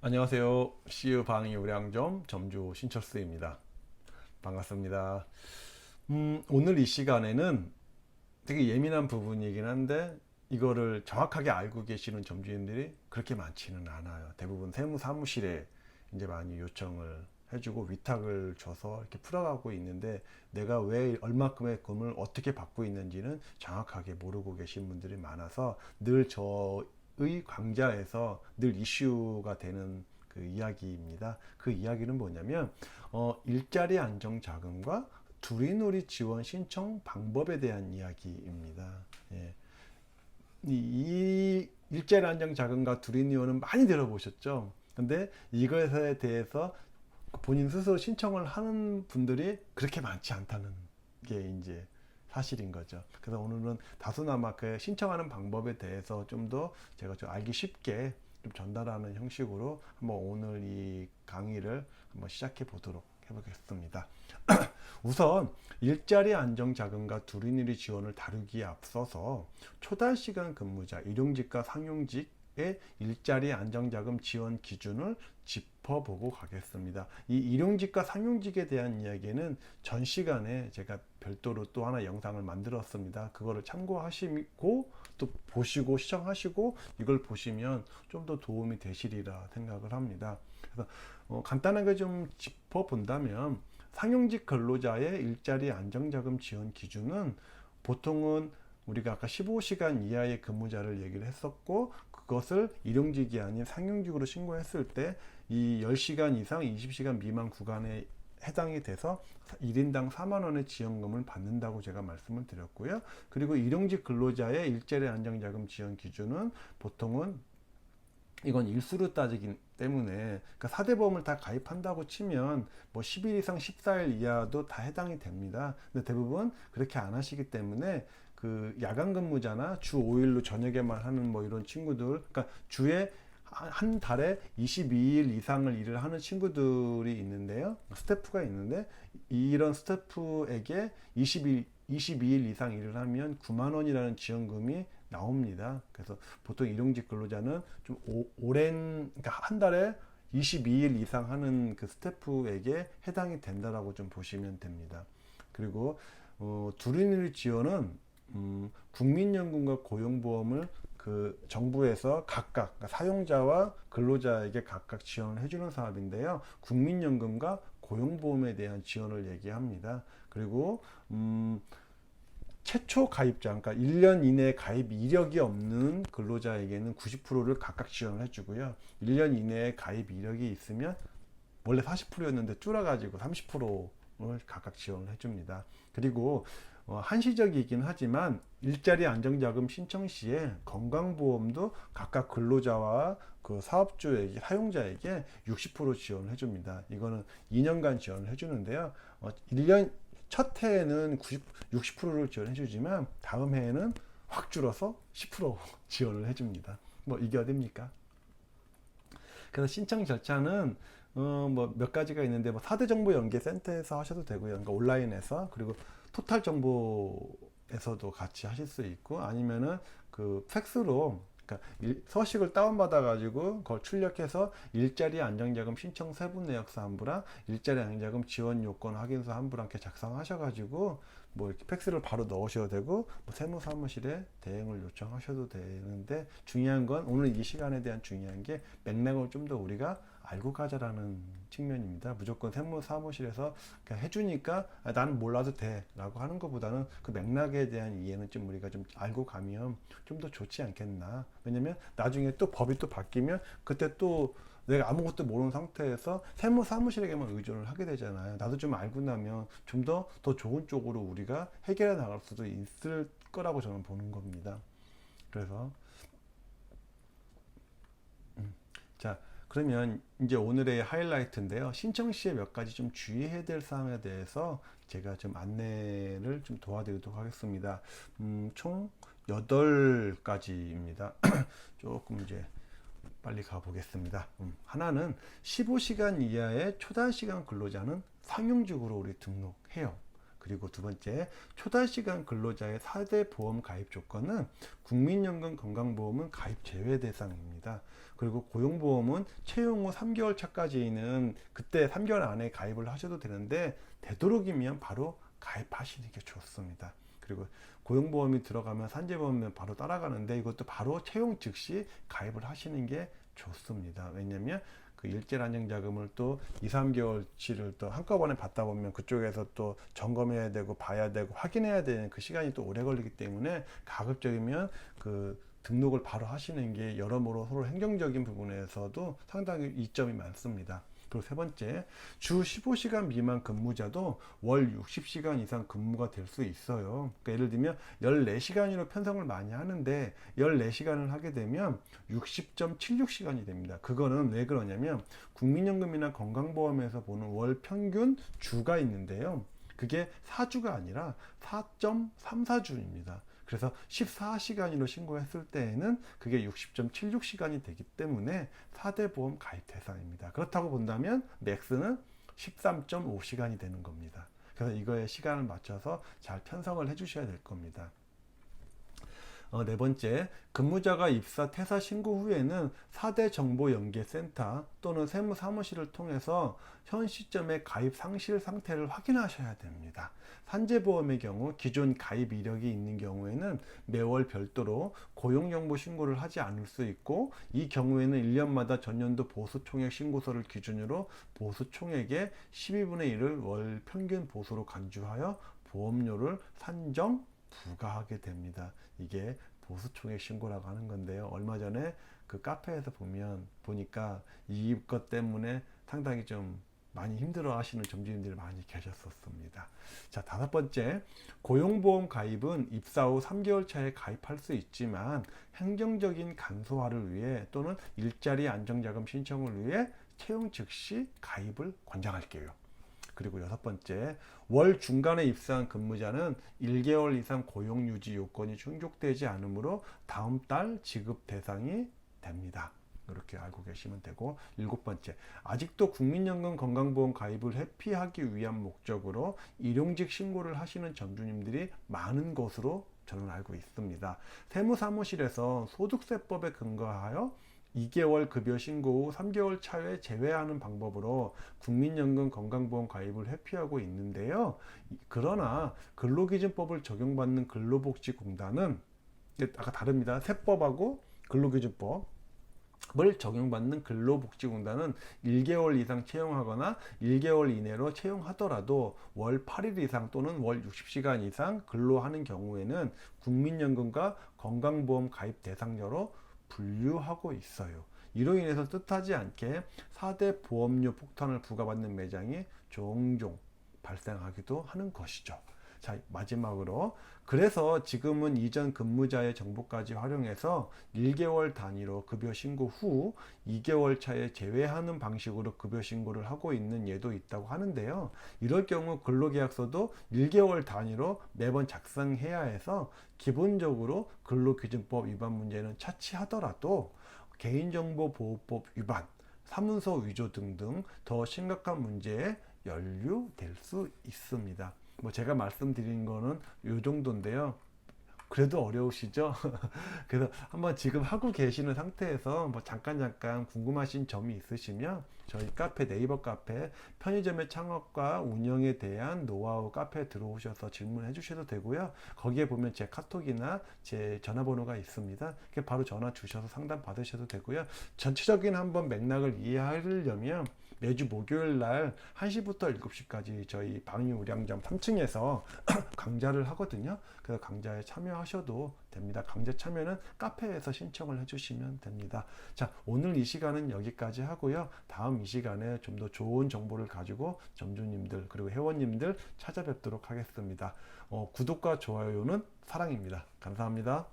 안녕하세요. CU 방위 우량점 점주 신철수입니다. 반갑습니다. 오늘 이 시간에는 되게 예민한 부분이긴 한데 이거를 정확하게 알고 계시는 점주님들이 그렇게 많지는 않아요. 대부분 세무 사무실에 이제 많이 요청을 해주고 위탁을 줘서 이렇게 풀어가고 있는데 내가 왜 얼마큼의 금을 어떻게 받고 있는지는 정확하게 모르고 계신 분들이 많아서 늘 저의 강좌에서 늘 이슈가 되는 그 이야기입니다. 그 이야기는 뭐냐면 일자리 안정자금과 두리놀이 지원 신청 방법에 대한 이야기입니다. 예. 이 일자리 안정 자금과 두리니오는 많이 들어보셨죠? 근데 이것에 대해서 본인 스스로 신청을 하는 분들이 그렇게 많지 않다는 게 이제 사실인 거죠. 그래서 오늘은 다소나마 그 신청하는 방법에 대해서 좀 더 제가 좀 알기 쉽게 좀 전달하는 형식으로 한번 오늘 이 강의를 한번 시작해 보도록 해보겠습니다. 우선 일자리 안정자금과 두리누리 지원을 다루기에 앞서서 초단시간 근무자, 일용직과 상용직의 일자리 안정자금 지원 기준을 짚어보고 가겠습니다. 이 일용직과 상용직에 대한 이야기는 전 시간에 제가 별도로 또 하나 영상을 만들었습니다. 그거를 참고하시고 또 보시고 시청하시고 이걸 보시면 좀 더 도움이 되시리라 생각을 합니다. 그래서 간단하게 좀 짚어본다면 상용직 근로자의 일자리 안정자금 지원 기준은 보통은 우리가 아까 15시간 이하의 근무자를 얘기를 했었고 그것을 일용직이 아닌 상용직으로 신고했을 때 이 10시간 이상 20시간 미만 구간에 해당이 돼서 1인당 4만 원의 지원금을 받는다고 제가 말씀을 드렸고요. 그리고 일용직 근로자의 일자리 안정자금 지원 기준은 보통은 이건 일수로 따지기 때문에 그러니까 4대 보험을 다 가입한다고 치면 뭐 10일 이상 14일 이하도 다 해당이 됩니다. 근데 대부분 그렇게 안 하시기 때문에 그 야간 근무자나 주 5일로 저녁에만 하는 뭐 이런 친구들, 그러니까 주에 한 달에 22일 이상을 일을 하는 친구들이 있는데요. 스태프가 있는데 이런 스태프에게 22일 이상 일을 하면 9만 원이라는 지원금이 나옵니다. 그래서 보통 일용직 근로자는 좀 오랜, 그러니까 한 달에 22일 이상 하는 그 스태프에게 해당이 된다라고 좀 보시면 됩니다. 그리고 두리누리 지원은 국민연금과 고용보험을 그 정부에서 각각 그러니까 사용자와 근로자에게 각각 지원을 해주는 사업인데요. 국민연금과 고용보험에 대한 지원을 얘기합니다. 그리고 최초 가입자, 그러니까 1년 이내 가입 이력이 없는 근로자에게는 90%를 각각 지원을 해주고요. 1년 이내에 가입 이력이 있으면 원래 40%였는데 줄어가지고 30%를 각각 지원을 해줍니다. 그리고 한시적이긴 하지만 일자리 안정자금 신청 시에 건강보험도 각각 근로자와 그 사업주에게 사용자에게 60% 지원을 해줍니다. 이거는 2년간 지원을 해주는데요. 1년 첫 해에는 60%를 지원해주지만 다음 해에는 확 줄어서 10% 지원을 해줍니다. 뭐 이게 어딥니까? 그래서 신청 절차는 뭐 몇 가지가 있는데 뭐 4대 정보 연계 센터에서 하셔도 되고요. 그러니까 온라인에서 그리고 토탈 정보에서도 같이 하실 수 있고 아니면은 그 팩스로 그러니까 서식을 다운받아 가지고 그걸 출력해서 일자리 안정자금 신청 세부 내역서 한 부랑 일자리 안정자금 지원 요건 확인서 한 부랑 이렇게 작성하셔 가지고 뭐 이렇게 팩스를 바로 넣으셔도 되고 뭐 세무사무실에 대행을 요청하셔도 되는데 중요한 건 오늘 이 시간에 대한 중요한 게 맥락을 좀 더 우리가 알고 가자라는 측면입니다. 무조건 세무사무실에서 그냥 해주니까 나는 몰라도 돼 라고 하는 것보다는 그 맥락에 대한 이해는 좀 우리가 좀 알고 가면 좀 더 좋지 않겠나. 왜냐면 나중에 또 법이 또 바뀌면 그때 또 내가 아무것도 모르는 상태에서 세무사무실에게만 의존을 하게 되잖아요. 나도 좀 알고 나면 좀 더 좋은 쪽으로 우리가 해결해 나갈 수도 있을 거라고 저는 보는 겁니다. 그래서 자, 그러면 이제 오늘의 하이라이트인데요. 신청 시에 몇 가지 좀 주의해야 될 사항에 대해서 제가 좀 안내를 좀 도와드리도록 하겠습니다. 총 8가지입니다. 조금 이제 빨리 가보겠습니다. 하나는 15시간 이하의 초단시간 근로자는 상용직으로 우리 등록해요. 그리고 두 번째, 초단시간 근로자의 4대 보험 가입 조건은 국민연금 건강보험은 가입 제외 대상입니다. 그리고 고용보험은 채용 후 3개월 차까지는 그때 3개월 안에 가입을 하셔도 되는데 되도록이면 바로 가입하시는 게 좋습니다. 그리고 고용보험이 들어가면 산재보험은 바로 따라가는데 이것도 바로 채용 즉시 가입을 하시는 게 좋습니다. 왜냐면 그 일절 안정자금을 또 2, 3개월치를 또 한꺼번에 받다 보면 그쪽에서 또 점검해야 되고 봐야 되고 확인해야 되는 그 시간이 또 오래 걸리기 때문에 가급적이면 그 등록을 바로 하시는 게 여러모로 서로 행정적인 부분에서도 상당히 이점이 많습니다. 그리고 세 번째, 주 15시간 미만 근무자도 월 60시간 이상 근무가 될 수 있어요. 그러니까 예를 들면 14시간으로 편성을 많이 하는데 14시간을 하게 되면 60.76시간이 됩니다. 그거는 왜 그러냐면 국민연금이나 건강보험에서 보는 월 평균 주가 있는데요. 그게 4주가 아니라 4.34주입니다. 그래서 14시간으로 신고했을 때에는 그게 60.76시간이 되기 때문에 4대 보험 가입 대상입니다. 그렇다고 본다면 맥스는 13.5시간이 되는 겁니다. 그래서 이거에 시간을 맞춰서 잘 편성을 해 주셔야 될 겁니다. 네 번째, 근무자가 입사 퇴사 신고 후에는 4대 정보연계센터 또는 세무사무실을 통해서 현 시점의 가입 상실 상태를 확인하셔야 됩니다. 산재보험의 경우 기존 가입 이력이 있는 경우에는 매월 별도로 고용정보 신고를 하지 않을 수 있고, 이 경우에는 1년마다 전년도 보수총액 신고서를 기준으로 보수총액의 12분의 1을 월 평균 보수로 간주하여 보험료를 산정 부과하게 됩니다. 이게 보수총액 신고라고 하는 건데요. 얼마 전에 그 카페에서 보니까 이것 때문에 상당히 좀 많이 힘들어 하시는 점주님들이 많이 계셨었습니다. 자, 다섯 번째, 고용보험 가입은 입사 후 3개월 차에 가입할 수 있지만 행정적인 간소화를 위해 또는 일자리 안정자금 신청을 위해 채용 즉시 가입을 권장할게요. 그리고 여섯 번째, 월 중간에 입사한 근무자는 1개월 이상 고용유지 요건이 충족되지 않으므로 다음 달 지급 대상이 됩니다. 이렇게 알고 계시면 되고, 일곱 번째, 아직도 국민연금 건강보험 가입을 회피하기 위한 목적으로 일용직 신고를 하시는 점주님들이 많은 것으로 저는 알고 있습니다. 세무사무실에서 소득세법에 근거하여 2개월 급여 신고 후 3개월 차에 제외하는 방법으로 국민연금 건강보험 가입을 회피하고 있는데요. 그러나 근로기준법을 적용받는 근로복지공단은 아까 다릅니다. 세법하고 근로기준법 을 적용받는 근로복지공단은 1개월 이상 채용하거나 1개월 이내로 채용하더라도 월 8일 이상 또는 월 60시간 이상 근로하는 경우에는 국민연금과 건강보험 가입 대상자로 분류하고 있어요. 이로 인해서 뜻하지 않게 4대 보험료 폭탄을 부과받는 매장이 종종 발생하기도 하는 것이죠. 자, 마지막으로, 그래서 지금은 이전 근무자의 정보까지 활용해서 1개월 단위로 급여 신고 후 2개월 차에 제외하는 방식으로 급여 신고를 하고 있는 예도 있다고 하는데요. 이럴 경우 근로계약서도 1개월 단위로 매번 작성해야 해서 기본적으로 근로기준법 위반 문제는 차치하더라도 개인정보보호법 위반, 사문서 위조 등등 더 심각한 문제에 연루될 수 있습니다. 뭐 제가 말씀드린 거는 요 정도인데요. 그래도 어려우시죠? 그래서 한번 지금 하고 계시는 상태에서 뭐 잠깐 궁금하신 점이 있으시면 저희 카페, 네이버 카페 편의점의 창업과 운영에 대한 노하우 카페에 들어오셔서 질문해 주셔도 되고요. 거기에 보면 제 카톡이나 제 전화번호가 있습니다. 바로 전화 주셔서 상담 받으셔도 되고요. 전체적인 한번 맥락을 이해하려면 매주 목요일 날 1시부터 7시까지 저희 방위우량점 3층에서 강좌를 하거든요. 그래서 강좌에 참여하셔도 됩니다. 강좌 참여는 카페에서 신청을 해주시면 됩니다. 자, 오늘 이 시간은 여기까지 하고요. 다음 이 시간에 좀 더 좋은 정보를 가지고 점주님들 그리고 회원님들 찾아뵙도록 하겠습니다. 구독과 좋아요는 사랑입니다. 감사합니다.